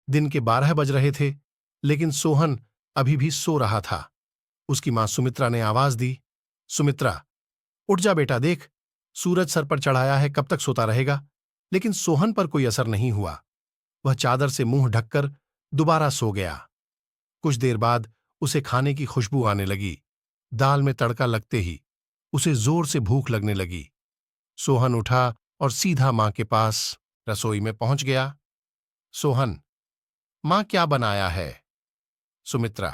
दिन के 12 बज रहे थे, लेकिन सोहन अभी भी सो रहा था। उसकी मां सुमित्रा ने आवाज दी, सुमित्रा, उठ जा बेटा, देख सूरज सर पर चढ़ाया है, कब तक सोता रहेगा। लेकिन सोहन पर कोई असर नहीं हुआ। वह चादर से मुंह ढककर दोबारा सो गया। कुछ देर बाद उसे खाने की खुशबू आने लगी। दाल में तड़का लगते ही उसे जोर से भूख लगने लगी। सोहन उठा और सीधा मां के पास रसोई में पहुंच गया। सोहन, मां क्या बनाया है? सुमित्रा,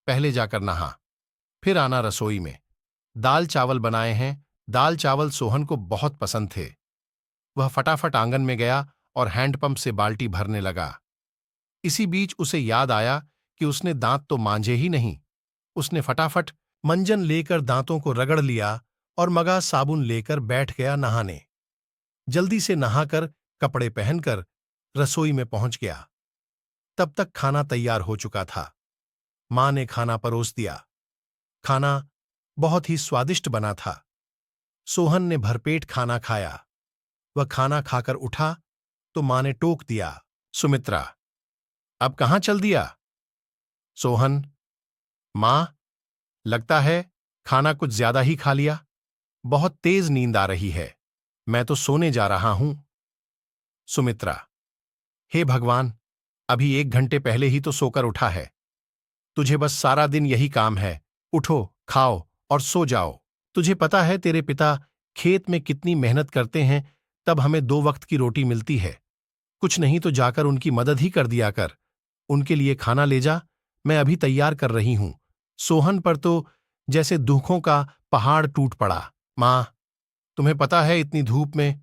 पहले जाकर नहा, फिर आना रसोई में। दाल चावल बनाए हैं। दाल चावल सोहन को बहुत पसंद थे। वह फटाफट आंगन में गया और हैंडपंप से बाल्टी भरने लगा। इसी बीच उसे याद आया कि उसने दांत तो मांजे ही नहीं। उसने फटाफट मंजन लेकर दांतों को रगड़ लिया और मगा साबुन लेकर बैठ गया नहाने। जल्दी से नहाकर कपड़े पहनकर रसोई में पहुंच गया। तब तक खाना तैयार हो चुका था। मां ने खाना परोस दिया। खाना बहुत ही स्वादिष्ट बना था। सोहन ने भरपेट खाना खाया। वह खाना खाकर उठा तो मां ने टोक दिया, सुमित्रा, अब कहां चल दिया? सोहन, मां, लगता है खाना कुछ ज्यादा ही खा लिया। बहुत तेज नींद आ रही है, मैं तो सोने जा रहा हूं। सुमित्रा, हे भगवान, अभी 1 घंटे पहले ही तो सोकर उठा है। तुझे बस सारा दिन यही काम है, उठो, खाओ और सो जाओ। तुझे पता है तेरे पिता खेत में कितनी मेहनत करते हैं, तब हमें 2 वक्त की रोटी मिलती है। कुछ नहीं तो जाकर उनकी मदद ही कर दिया कर। उनके लिए खाना ले जा, मैं अभी तैयार कर रही हूं। सोहन पर तो जैसे दुखों का पहाड़ टूट पड़ा। मां, तुम्हें पता है इतनी धूप में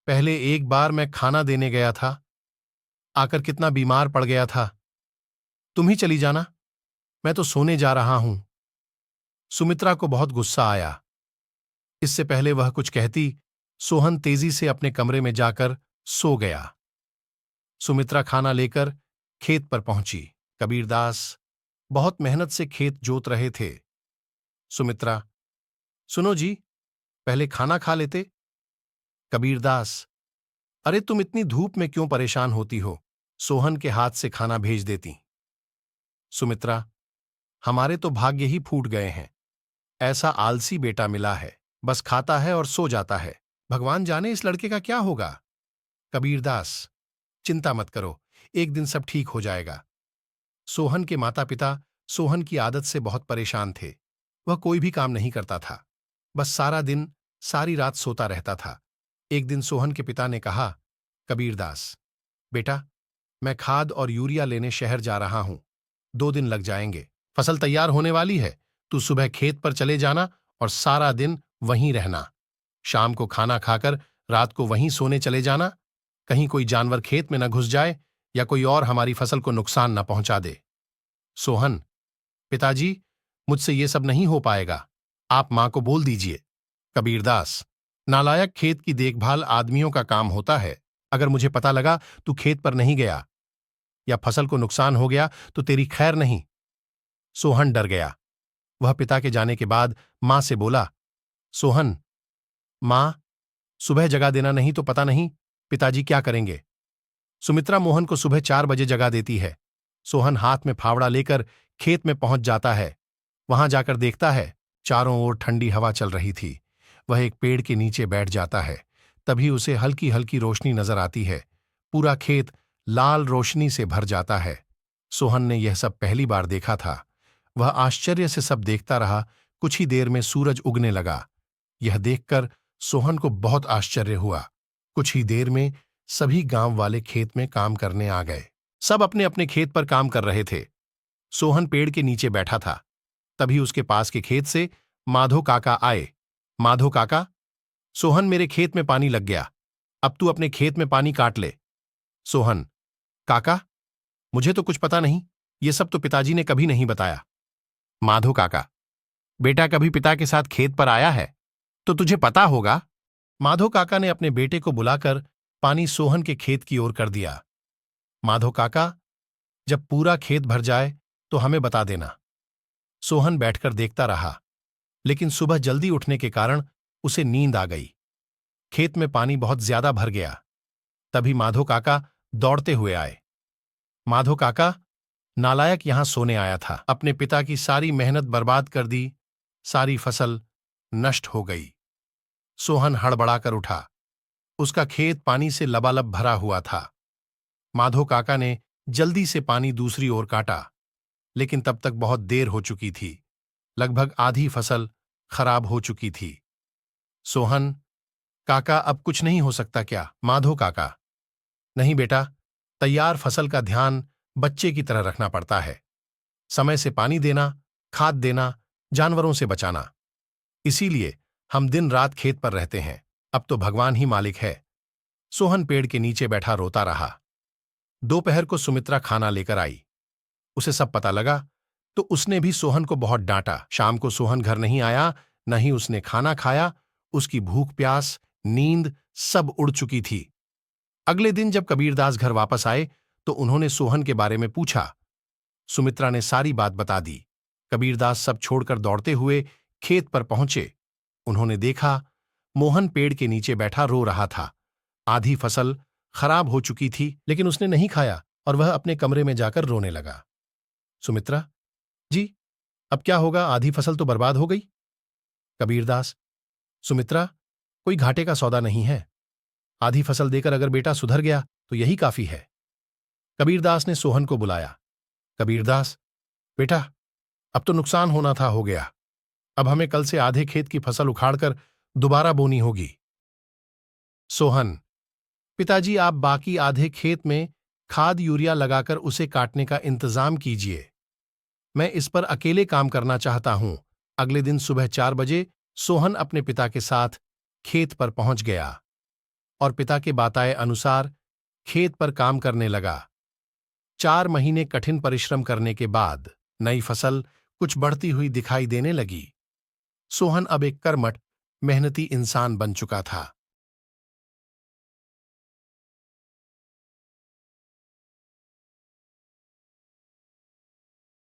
पहले एक बार मैं खाना देने गया था, आकर कितना बीमार पड़ गया था। तुम ही चली जाना, मैं तो सोने जा रहा हूं। सुमित्रा को बहुत गुस्सा आया। इससे पहले वह कुछ कहती, सोहन तेजी से अपने कमरे में जाकर सो गया। सुमित्रा खाना लेकर खेत पर पहुंची। कबीरदास बहुत मेहनत से खेत जोत रहे थे। सुमित्रा, सुनो जी, पहले खाना खा लेते। कबीरदास, अरे तुम इतनी धूप में क्यों परेशान होती हो? सोहन के हाथ से खाना भेज देती। सुमित्रा, हमारे तो भाग्य ही फूट गए हैं। ऐसा आलसी बेटा मिला है, बस खाता है और सो जाता है। भगवान जाने इस लड़के का क्या होगा। कबीरदास, चिंता मत करो, एक दिन सब ठीक हो जाएगा। सोहन के माता पिता सोहन की आदत से बहुत परेशान थे। वह कोई भी काम नहीं करता था, बस सारा दिन सारी रात सोता रहता था। एक दिन सोहन के पिता ने कहा, कबीरदास, बेटा, मैं खाद और यूरिया लेने शहर जा रहा हूं। 2 दिन लग जाएंगे। फसल तैयार होने वाली है। तू सुबह खेत पर चले जाना और सारा दिन वहीं रहना। शाम को खाना खाकर रात को वहीं सोने चले जाना। कहीं कोई जानवर खेत में न घुस जाए या कोई और हमारी फसल को नुकसान न पहुंचा दे। सोहन, पिताजी, मुझसे ये सब नहीं हो पाएगा, आप मां को बोल दीजिए। कबीरदास, नालायक, खेत की देखभाल आदमियों का काम होता है। अगर मुझे पता लगा तू खेत पर नहीं गया या फसल को नुकसान हो गया तो तेरी खैर नहीं। सोहन डर गया। वह पिता के जाने के बाद मां से बोला, सोहन, मां, सुबह जगा देना, नहीं तो पता नहीं पिताजी क्या करेंगे। सुमित्रा मोहन को सुबह 4 बजे जगा देती है। सोहन हाथ में फावड़ा लेकर खेत में पहुंच जाता है। वहां जाकर देखता है चारों ओर ठंडी हवा चल रही थी। वह एक पेड़ के नीचे बैठ जाता है। तभी उसे हल्की हल्की रोशनी नजर आती है। पूरा खेत लाल रोशनी से भर जाता है। सोहन ने यह सब पहली बार देखा था। वह आश्चर्य से सब देखता रहा। कुछ ही देर में सूरज उगने लगा। यह देखकर सोहन को बहुत आश्चर्य हुआ। कुछ ही देर में सभी गांव वाले खेत में काम करने आ गए। सब अपने अपने खेत पर काम कर रहे थे। सोहन पेड़ के नीचे बैठा था। तभी उसके पास के खेत से माधो काका आए। माधो काका, सोहन, मेरे खेत में पानी लग गया, अब तू अपने खेत में पानी काट ले। सोहन, काका, मुझे तो कुछ पता नहीं, ये सब तो पिताजी ने कभी नहीं बताया। माधो काका, बेटा कभी पिता के साथ खेत पर आया है तो तुझे पता होगा। माधो काका ने अपने बेटे को बुलाकर पानी सोहन के खेत की ओर कर दिया। माधो काका, जब पूरा खेत भर जाए तो हमें बता देना। सोहन बैठकर देखता रहा, लेकिन सुबह जल्दी उठने के कारण उसे नींद आ गई। खेत में पानी बहुत ज्यादा भर गया। तभी माधो काका दौड़ते हुए आए। माधो काका, नालायक यहां सोने आया था, अपने पिता की सारी मेहनत बर्बाद कर दी, सारी फसल नष्ट हो गई। सोहन हड़बड़ाकर उठा। उसका खेत पानी से लबालब भरा हुआ था। माधो काका ने जल्दी से पानी दूसरी ओर काटा, लेकिन तब तक बहुत देर हो चुकी थी। लगभग आधी फसल खराब हो चुकी थी। सोहन, काका अब कुछ नहीं हो सकता क्या? माधो काका, नहीं बेटा, तैयार फसल का ध्यान बच्चे की तरह रखना पड़ता है। समय से पानी देना, खाद देना, जानवरों से बचाना। इसीलिए हम दिन रात खेत पर रहते हैं। अब तो भगवान ही मालिक है। सोहन पेड़ के नीचे बैठा रोता रहा। दोपहर को सुमित्रा खाना लेकर आई। उसे सब पता लगा तो उसने भी सोहन को बहुत डांटा। शाम को सोहन घर नहीं आया, न ही उसने खाना खाया। उसकी भूख प्यास नींद सब उड़ चुकी थी। अगले दिन जब कबीरदास घर वापस आए तो उन्होंने सोहन के बारे में पूछा। सुमित्रा ने सारी बात बता दी। कबीरदास सब छोड़कर दौड़ते हुए खेत पर पहुंचे। उन्होंने देखा, मोहन पेड़ के नीचे बैठा रो रहा था। आधी फसल खराब हो चुकी थी, लेकिन उसने नहीं खाया और वह अपने कमरे में जाकर रोने लगा। सुमित्रा, जी, अब क्या होगा? आधी फसल तो बर्बाद हो गई। कबीरदास, सुमित्रा, कोई घाटे का सौदा नहीं है। आधी फसल देकर अगर बेटा सुधर गया तो यही काफी है। कबीरदास ने सोहन को बुलाया। कबीरदास, बेटा, अब तो नुकसान होना था हो गया। अब हमें कल से आधे खेत की फसल उखाड़कर दोबारा बोनी होगी। सोहन, पिताजी, आप बाकी आधे खेत में खाद यूरिया लगाकर उसे काटने का इंतजाम कीजिए। मैं इस पर अकेले काम करना चाहता हूं। अगले दिन सुबह 4 बजे सोहन अपने पिता के साथ खेत पर पहुंच गया और पिता के बताए अनुसार खेत पर काम करने लगा। 4 महीने कठिन परिश्रम करने के बाद नई फसल कुछ बढ़ती हुई दिखाई देने लगी। सोहन अब एक कर्मठ, मेहनती इंसान बन चुका था।